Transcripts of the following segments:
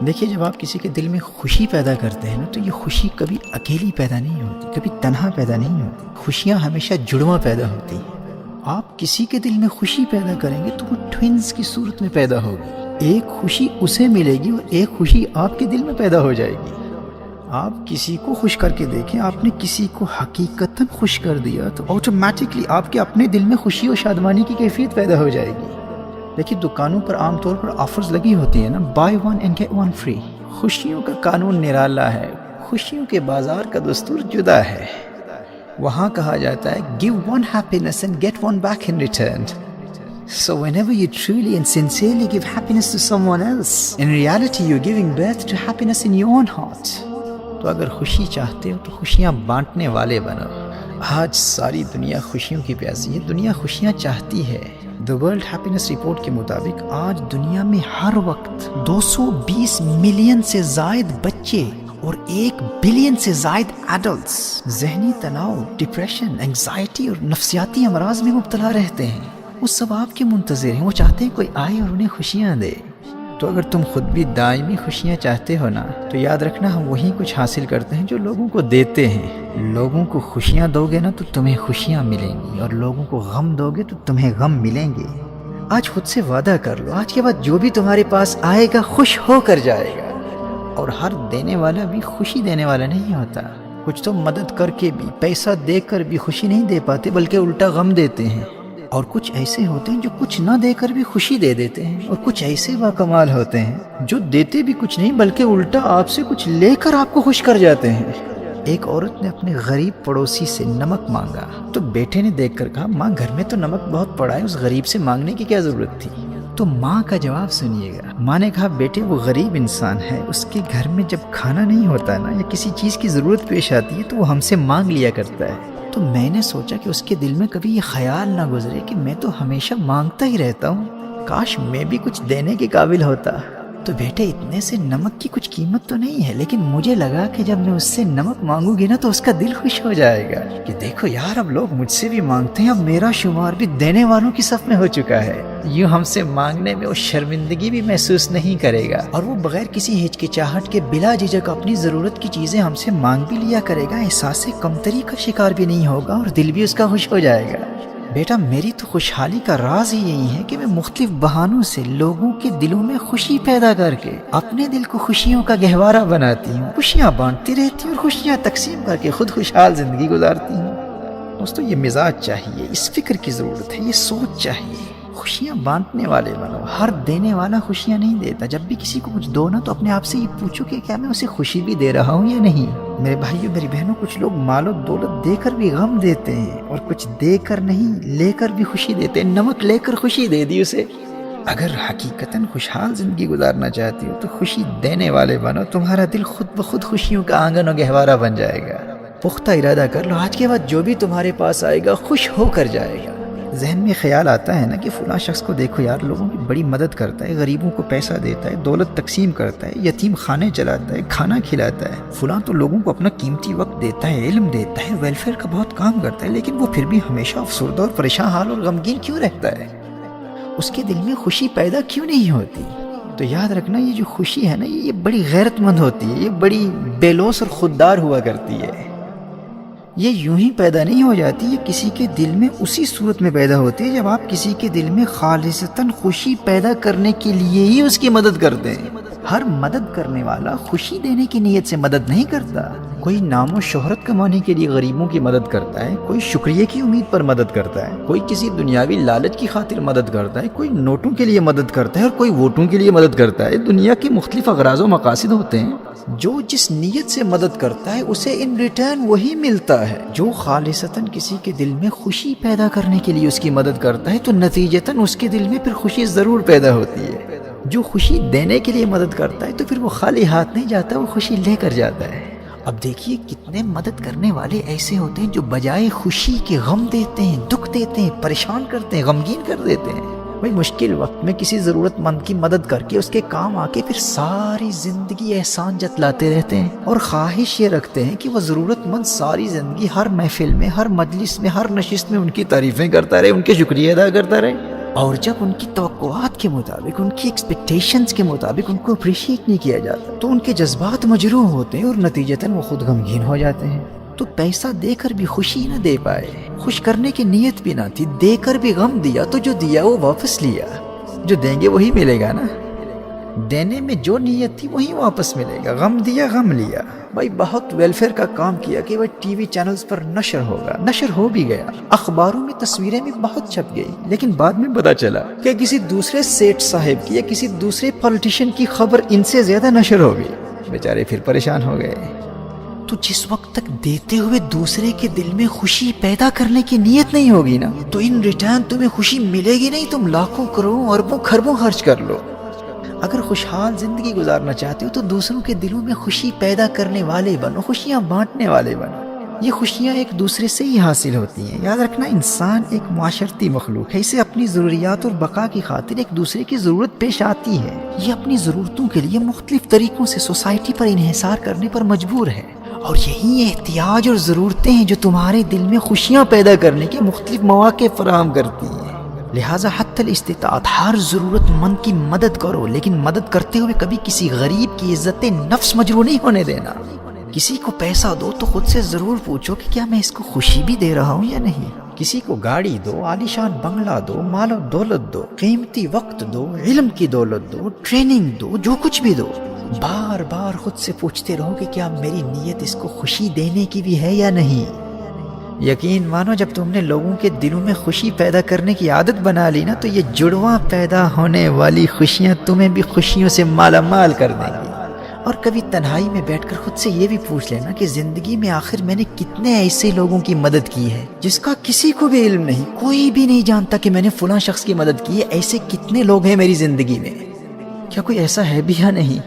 دیکھیے جب آپ کسی کے دل میں خوشی پیدا کرتے ہیں نا تو یہ خوشی کبھی اکیلی پیدا نہیں ہوتی، کبھی تنہا پیدا نہیں ہوتی، خوشیاں ہمیشہ جڑواں پیدا ہوتی ہیں۔ آپ کسی کے دل میں خوشی پیدا کریں گے تو وہ ٹوئنز کی صورت میں پیدا ہوگی، ایک خوشی اسے ملے گی اور ایک خوشی آپ کے دل میں پیدا ہو جائے گی۔ آپ کسی کو خوش کر کے دیکھیں، آپ نے کسی کو حقیقتاً خوش کر دیا تو آٹومیٹکلی آپ کے اپنے دل میں خوشی اور شادمانی کی کیفیت پیدا ہو جائے گی۔ دیکھیے دکانوں پر عام طور پر آفرز لگی ہوتی ہیں نا، buy one and get one free. خوشیوں کا قانون نرالا ہے، خوشیوں کے بازار کا دستور جدا ہے۔ وہاں کہا جاتا ہے give one happiness and get one back in return. So whenever you truly and sincerely give happiness to someone else, in reality you're giving birth to happiness in your own heart. تو اگر خوشی چاہتے ہو تو خوشیاں بانٹنے والے بنو۔ آج ساری دنیا خوشیوں کی پیاسی ہے، دنیا خوشیاں چاہتی ہے۔ The World Happiness Report کے مطابق آج دنیا میں ہر وقت 220 ملین سے زائد بچے اور 1 بلین سے زائد ایڈلٹس ذہنی تناؤ، ڈپریشن، انگزائٹی اور نفسیاتی امراض میں مبتلا رہتے ہیں۔ وہ سب آپ کے منتظر ہیں، وہ چاہتے ہیں کوئی آئے اور انہیں خوشیاں دے۔ تو اگر تم خود بھی دائمی خوشیاں چاہتے ہو نا تو یاد رکھنا ہم وہی کچھ حاصل کرتے ہیں جو لوگوں کو دیتے ہیں۔ لوگوں کو خوشیاں دو گے نا تو تمہیں خوشیاں ملیں گی، اور لوگوں کو غم دو گے تو تمہیں غم ملیں گے۔ آج خود سے وعدہ کر لو، آج کے بعد جو بھی تمہارے پاس آئے گا خوش ہو کر جائے گا۔ اور ہر دینے والا بھی خوشی دینے والا نہیں ہوتا۔ کچھ تو مدد کر کے بھی، پیسہ دے کر بھی خوشی نہیں دے پاتے بلکہ الٹا غم دیتے ہیں۔ اور کچھ ایسے ہوتے ہیں جو کچھ نہ دے کر بھی خوشی دے دیتے ہیں، اور کچھ ایسے باکمال ہوتے ہیں جو دیتے بھی کچھ نہیں بلکہ الٹا آپ سے کچھ لے کر آپ کو خوش کر جاتے ہیں۔ ایک عورت نے اپنے غریب پڑوسی سے نمک مانگا تو بیٹے نے دیکھ کر کہا ماں گھر میں تو نمک بہت پڑا ہے، اس غریب سے مانگنے کی کیا ضرورت تھی؟ تو ماں کا جواب سنیے گا۔ ماں نے کہا بیٹے وہ غریب انسان ہے، اس کے گھر میں جب کھانا نہیں ہوتا نا یا کسی چیز کی ضرورت پیش آتی ہے تو وہ ہم سے مانگ لیا کرتا ہے۔ تو میں نے سوچا کہ اس کے دل میں کبھی یہ خیال نہ گزرے کہ میں تو ہمیشہ مانگتا ہی رہتا ہوں، کاش میں بھی کچھ دینے کے قابل ہوتا۔ تو بیٹے اتنے سے نمک کی کچھ قیمت تو نہیں ہے، لیکن مجھے لگا کہ جب میں اس سے نمک مانگوں گی نا تو اس کا دل خوش ہو جائے گا کہ دیکھو یار اب لوگ مجھ سے بھی مانگتے ہیں، اب میرا شمار بھی دینے والوں کی صف میں ہو چکا ہے۔ یوں ہم سے مانگنے میں وہ شرمندگی بھی محسوس نہیں کرے گا، اور وہ بغیر کسی ہچکچاہٹ کے بلا جھجک اپنی ضرورت کی چیزیں ہم سے مانگ بھی لیا کرے گا، احساس کمتری کا شکار بھی نہیں ہوگا اور دل بھی اس کا خوش ہو جائے گا۔ بیٹا میری تو خوشحالی کا راز ہی یہی ہے کہ میں مختلف بہانوں سے لوگوں کے دلوں میں خوشی پیدا کر کے اپنے دل کو خوشیوں کا گہوارہ بناتی ہوں، خوشیاں بانٹتی رہتی ہوں اور خوشیاں تقسیم کر کے خود خوشحال زندگی گزارتی ہوں۔ دوستو یہ مزاج چاہیے، اس فکر کی ضرورت ہے، یہ سوچ چاہیے۔ خوشیاں بانٹنے والے بنو، ہر دینے والا خوشیاں نہیں دیتا۔ جب بھی کسی کو کچھ دو نا تو اپنے آپ سے یہ پوچھو کہ کیا میں اسے خوشی بھی دے رہا ہوں یا نہیں۔ میرے بھائیو میری بہنوں، کچھ لوگ مال و دولت دے کر بھی غم دیتے ہیں، اور کچھ دے کر نہیں لے کر بھی خوشی دیتے ہیں۔ نمک لے کر خوشی دے دی اسے۔ اگر حقیقتاً خوشحال زندگی گزارنا چاہتی ہو تو خوشی دینے والے بنو، تمہارا دل خود بخود خوشیوں کا آنگن و گہوارہ بن جائے گا۔ پختہ ارادہ کر لو، آج کے بعد جو بھی تمہارے پاس آئے گا خوش ہو کر جائے گا۔ ذہن میں خیال آتا ہے نا کہ فلاں شخص کو دیکھو یار، لوگوں کی بڑی مدد کرتا ہے، غریبوں کو پیسہ دیتا ہے، دولت تقسیم کرتا ہے، یتیم خانے چلاتا ہے، کھانا کھلاتا ہے، فلاں تو لوگوں کو اپنا قیمتی وقت دیتا ہے، علم دیتا ہے، ویلفیئر کا بہت کام کرتا ہے، لیکن وہ پھر بھی ہمیشہ افسردہ اور پریشان حال اور غمگین کیوں رہتا ہے؟ اس کے دل میں خوشی پیدا کیوں نہیں ہوتی؟ تو یاد رکھنا یہ جو خوشی ہے نا یہ بڑی غیرت مند ہوتی ہے، یہ بڑی بے لوث اور خوددار ہوا کرتی ہے۔ یہ یوں ہی پیدا نہیں ہو جاتی، یہ کسی کے دل میں اسی صورت میں پیدا ہوتی ہے جب آپ کسی کے دل میں خالصتاً خوشی پیدا کرنے کے لیے ہی اس کی مدد کرتے ہیں۔ ہر مدد کرنے والا خوشی دینے کی نیت سے مدد نہیں کرتا۔ کوئی نام و شہرت کمانے کے لیے غریبوں کی مدد کرتا ہے، کوئی شکریہ کی امید پر مدد کرتا ہے، کوئی کسی دنیاوی لالچ کی خاطر مدد کرتا ہے، کوئی نوٹوں کے لیے مدد کرتا ہے اور کوئی ووٹوں کے لیے مدد کرتا ہے۔ دنیا کے مختلف اغراض و مقاصد ہوتے ہیں۔ جو جس نیت سے مدد کرتا ہے اسے ان ریٹرن وہی ملتا ہے۔ جو خالصتاً کسی کے دل میں خوشی پیدا کرنے کے لیے اس کی مدد کرتا ہے تو نتیجتاً اس کے دل میں پھر خوشی ضرور پیدا ہوتی ہے۔ جو خوشی دینے کے لیے مدد کرتا ہے تو پھر وہ خالی ہاتھ نہیں جاتا، وہ خوشی لے کر جاتا ہے۔ اب دیکھیے کتنے مدد کرنے والے ایسے ہوتے ہیں جو بجائے خوشی کے غم دیتے ہیں، دکھ دیتے ہیں، پریشان کرتے ہیں، غمگین کر دیتے ہیں۔ بھائی مشکل وقت میں کسی ضرورت مند کی مدد کر کے اس کے کام آ کے پھر ساری زندگی احسان جتلاتے رہتے ہیں، اور خواہش یہ رکھتے ہیں کہ وہ ضرورت مند ساری زندگی ہر محفل میں، ہر مجلس میں، ہر نشست میں ان کی تعریفیں کرتا رہے، ان کے شکریہ ادا کرتا رہے۔ اور جب ان کی توقعات کے مطابق، ان کی ایکسپیکٹیشنز کے مطابق ان کو اپریشیٹ نہیں کیا جاتا تو ان کے جذبات مجروح ہوتے ہیں اور نتیجتاً وہ خود غمگین ہو جاتے ہیں۔ تو پیسہ دے کر بھی خوشی نہ دے پائے، خوش کرنے کی نیت بھی نہ تھی، دے کر بھی غم دیا، تو جو دیا وہ واپس لیا۔ جو دیں گے وہی ملے گا نا، دینے میں جو نیت تھی وہی واپس ملے گا۔ غم دیا، غم لیا۔ بھائی بہت ویلفیئر کا کام کیا کہ وہ ٹی وی چینلز پر نشر ہوگا، نشر ہو بھی گیا، اخباروں میں تصویریں بھی بہت چھپ گئی، لیکن بعد میں پتا چلا کہ کسی دوسرے سیٹ صاحب کی یا کسی دوسرے پولیٹیشین کی خبر ان سے زیادہ نشر ہو گئی، بیچارے پھر پریشان ہو گئے۔ تو جس وقت تک دیتے ہوئے دوسرے کے دل میں خوشی پیدا کرنے کی نیت نہیں ہوگی نا، تو ان ریٹرن تمہیں خوشی ملے گی نہیں، تم لاکھوں کروڑوں اربوں خربوں خرچ کر لو۔ اگر خوشحال زندگی گزارنا چاہتے ہو تو دوسروں کے دلوں میں خوشی پیدا کرنے والے بنو، خوشیاں بانٹنے والے بنو۔ یہ خوشیاں ایک دوسرے سے ہی حاصل ہوتی ہیں۔ یاد رکھنا، انسان ایک معاشرتی مخلوق ہے، اسے اپنی ضروریات اور بقا کی خاطر ایک دوسرے کی ضرورت پیش آتی ہے۔ یہ اپنی ضرورتوں کے لیے مختلف طریقوں سے سوسائٹی پر انحصار کرنے پر مجبور ہے، اور یہی احتیاج اور ضرورتیں ہیں جو تمہارے دل میں خوشیاں پیدا کرنے کے مختلف مواقع فراہم کرتی ہیں۔ لہٰذا حتی الاستطاعت ہر ضرورت مند کی مدد کرو، لیکن مدد کرتے ہوئے کبھی کسی غریب کی عزت نفس مجروح نہیں ہونے دینا۔ کسی کو پیسہ دو تو خود سے ضرور پوچھو کہ کیا میں اس کو خوشی بھی دے رہا ہوں یا نہیں۔ کسی کو گاڑی دو، عالیشان بنگلہ دو، مال و دولت دو، قیمتی وقت دو، علم کی دولت دو، ٹریننگ دو، جو کچھ بھی دو، بار بار خود سے پوچھتے رہو کہ کیا میری نیت اس کو خوشی دینے کی بھی ہے یا نہیں۔ یقین مانو، جب تم نے لوگوں کے دلوں میں خوشی پیدا کرنے کی عادت بنا لی نا، تو یہ جڑواں پیدا ہونے والی خوشیاں تمہیں بھی خوشیوں سے مالا مال کر دیں گی۔ اور کبھی تنہائی میں بیٹھ کر خود سے یہ بھی پوچھ لینا کہ زندگی میں آخر میں نے کتنے ایسے لوگوں کی مدد کی ہے جس کا کسی کو بھی علم نہیں، کوئی بھی نہیں جانتا کہ میں نے فلاں شخص کی مدد کی ہے۔ ایسے کتنے لوگ ہیں میری زندگی میں؟ کیا کوئی ایسا ہے بھی یا نہیں؟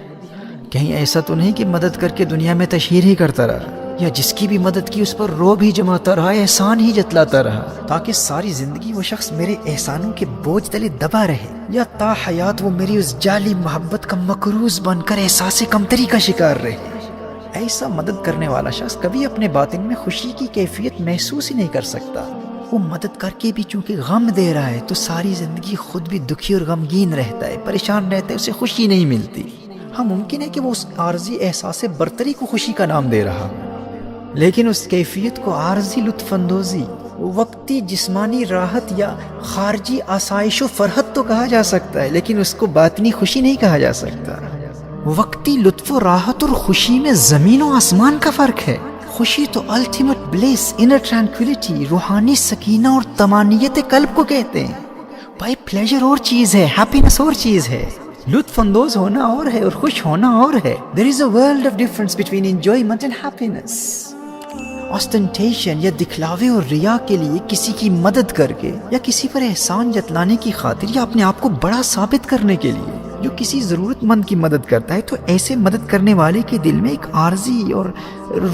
کہیں ایسا تو نہیں کہ مدد کر کے دنیا میں تشہیر ہی کرتا رہا، یا جس کی بھی مدد کی اس پر روب ہی جماتا رہا، احسان ہی جتلاتا رہا، تاکہ ساری زندگی وہ شخص میرے احسانوں کے بوجھ تلے دبا رہے، یا تا حیات وہ میری اس جعلی محبت کا مقروض بن کر احساس کمتری کا شکار رہے۔ ایسا مدد کرنے والا شخص کبھی اپنے باطن میں خوشی کی کیفیت محسوس ہی نہیں کر سکتا۔ وہ مدد کر کے بھی چونکہ غم دے رہا ہے تو ساری زندگی خود بھی دکھی اور غمگین رہتا ہے، پریشان رہتا ہے، اسے خوشی نہیں ملتی۔ ہاں، ممکن ہے کہ وہ اس عارضی احساس برتری کو خوشی کا نام دے رہا، لیکن اس کیفیت کو عارضی لطف اندوزی، وقتی جسمانی راحت یا خارجی آسائش و فرحت تو کہا جا سکتا ہے، لیکن اس کو باطنی خوشی نہیں کہا جا سکتا۔ وقتی لطف و راحت اور خوشی میں زمین و آسمان کا فرق ہے۔ خوشی تو الٹیمیٹ بلیس، انر ٹرانکویلٹی، روحانی سکینہ اور طمانینت قلب کو کہتے ہیں۔ بھائی پلیجر اور چیز ہے، ہیپینس اور چیز ہے، لطف اندوز ہونا اور ہے اور خوش ہونا اور ہے۔ There is a world of difference between enjoyment and happiness۔ Ostentation یا دکھلاوے اور ریا کے لیے کسی کی مدد کر کے یا کسی پر احسان جتلانے کی خاطر یا اپنے آپ کو بڑا ثابت کرنے کے لیے جو کسی ضرورت مند کی مدد کرتا ہے، تو ایسے مدد کرنے والے کے دل میں ایک عارضی اور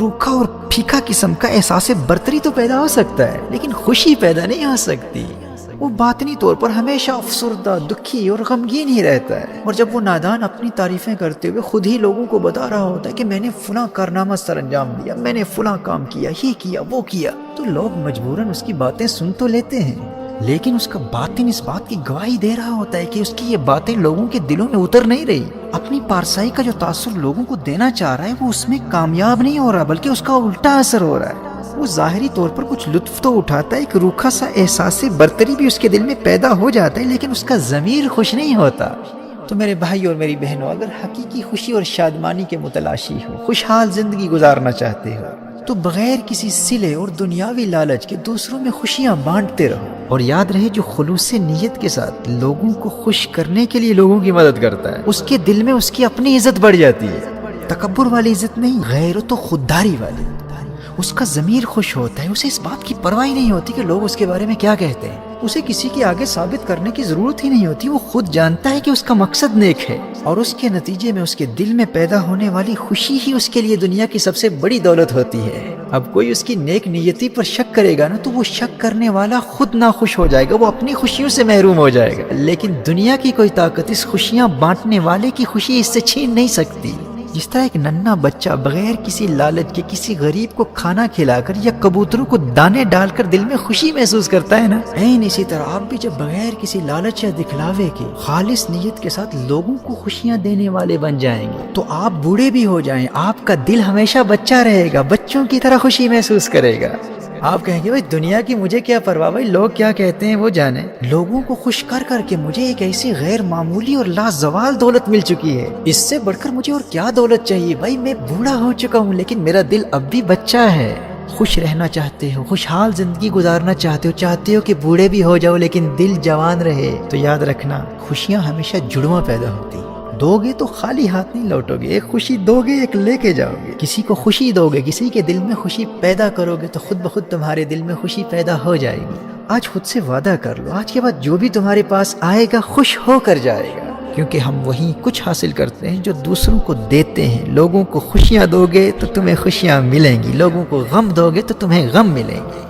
روکھا اور پھیکا قسم کا احساس برتری تو پیدا ہو سکتا ہے، لیکن خوشی پیدا نہیں ہو سکتی۔ وہ باطنی طور پر ہمیشہ افسردہ، دکھی اور غمگین ہی رہتا ہے۔ اور جب وہ نادان اپنی تعریفیں کرتے ہوئے خود ہی لوگوں کو بتا رہا ہوتا ہے کہ میں نے فلاں کارنامہ سر انجام دیا، میں نے فلاں کام کیا، یہ کیا، وہ کیا، تو لوگ مجبوراً اس کی باتیں سن تو لیتے ہیں، لیکن اس کا باطن اس بات کی گواہی دے رہا ہوتا ہے کہ اس کی یہ باتیں لوگوں کے دلوں میں اتر نہیں رہی۔ اپنی پارسائی کا جو تاثر لوگوں کو دینا چاہ رہا ہے وہ اس میں کامیاب نہیں ہو رہا، بلکہ اس کا الٹا اثر ہو رہا ہے۔ وہ ظاہری طور پر کچھ لطف تو اٹھاتا ہے، ایک روکھا سا احساس برتری بھی اس کے دل میں پیدا ہو جاتا ہے، لیکن اس کا ضمیر خوش نہیں ہوتا۔ تو میرے بھائی اور میری بہنوں، اگر حقیقی خوشی اور شادمانی کے متلاشی ہو، خوشحال زندگی گزارنا چاہتے ہو، تو بغیر کسی صلے اور دنیاوی لالچ کے دوسروں میں خوشیاں بانٹتے رہو۔ اور یاد رہے، جو خلوص نیت کے ساتھ لوگوں کو خوش کرنے کے لیے لوگوں کی مدد کرتا ہے، اس کے دل میں اس کی اپنی عزت بڑھ جاتی ہے۔ تکبر والی عزت نہیں، غیرت و خودداری والی۔ اس کا ضمیر خوش ہوتا ہے، اسے اس بات کی پرواہ نہیں ہوتی کہ لوگ اس کے بارے میں کیا کہتے ہیں، اسے کسی کے آگے ثابت کرنے کی ضرورت ہی نہیں ہوتی۔ وہ خود جانتا ہے کہ اس کا مقصد نیک ہے، اور اس کے نتیجے میں اس کے دل میں پیدا ہونے والی خوشی ہی اس کے لیے دنیا کی سب سے بڑی دولت ہوتی ہے۔ اب کوئی اس کی نیک نیتی پر شک کرے گا نا، تو وہ شک کرنے والا خود ناخوش ہو جائے گا، وہ اپنی خوشیوں سے محروم ہو جائے گا، لیکن دنیا کی کوئی طاقت اس خوشیاں بانٹنے والے کی خوشی اس سے چھین نہیں سکتی۔ جس طرح ایک ننھا بچہ بغیر کسی لالچ کے کسی غریب کو کھانا کھلا کر یا کبوتروں کو دانے ڈال کر دل میں خوشی محسوس کرتا ہے نا، اسی طرح آپ بھی جب بغیر کسی لالچ یا دکھلاوے کے خالص نیت کے ساتھ لوگوں کو خوشیاں دینے والے بن جائیں گے تو آپ بوڑھے بھی ہو جائیں، آپ کا دل ہمیشہ بچہ رہے گا، بچوں کی طرح خوشی محسوس کرے گا۔ آپ کہیں گے بھائی دنیا کی مجھے کیا پرواہ، بھائی لوگ کیا کہتے ہیں وہ جانے، لوگوں کو خوش کر کر کے مجھے ایک ایسی غیر معمولی اور لازوال دولت مل چکی ہے، اس سے بڑھ کر مجھے اور کیا دولت چاہیے؟ بھائی میں بوڑھا ہو چکا ہوں لیکن میرا دل اب بھی بچہ ہے۔ خوش رہنا چاہتے ہو، خوشحال زندگی گزارنا چاہتے ہو کہ بوڑھے بھی ہو جاؤ لیکن دل جوان رہے، تو یاد رکھنا خوشیاں ہمیشہ جڑواں پیدا ہوتی، دو گے تو خالی ہاتھ نہیں لوٹو گے، ایک خوشی دو گے ایک لے کے جاؤ گے، کسی کو خوشی دو گے، کسی کے دل میں خوشی پیدا کرو گے تو خود بخود تمہارے دل میں خوشی پیدا ہو جائے گی۔ آج خود سے وعدہ کر لو، آج کے بعد جو بھی تمہارے پاس آئے گا خوش ہو کر جائے گا، کیونکہ ہم وہی کچھ حاصل کرتے ہیں جو دوسروں کو دیتے ہیں۔ لوگوں کو خوشیاں دو گے تو تمہیں خوشیاں ملیں گی، لوگوں کو غم دو گے تو تمہیں غم ملیں گے۔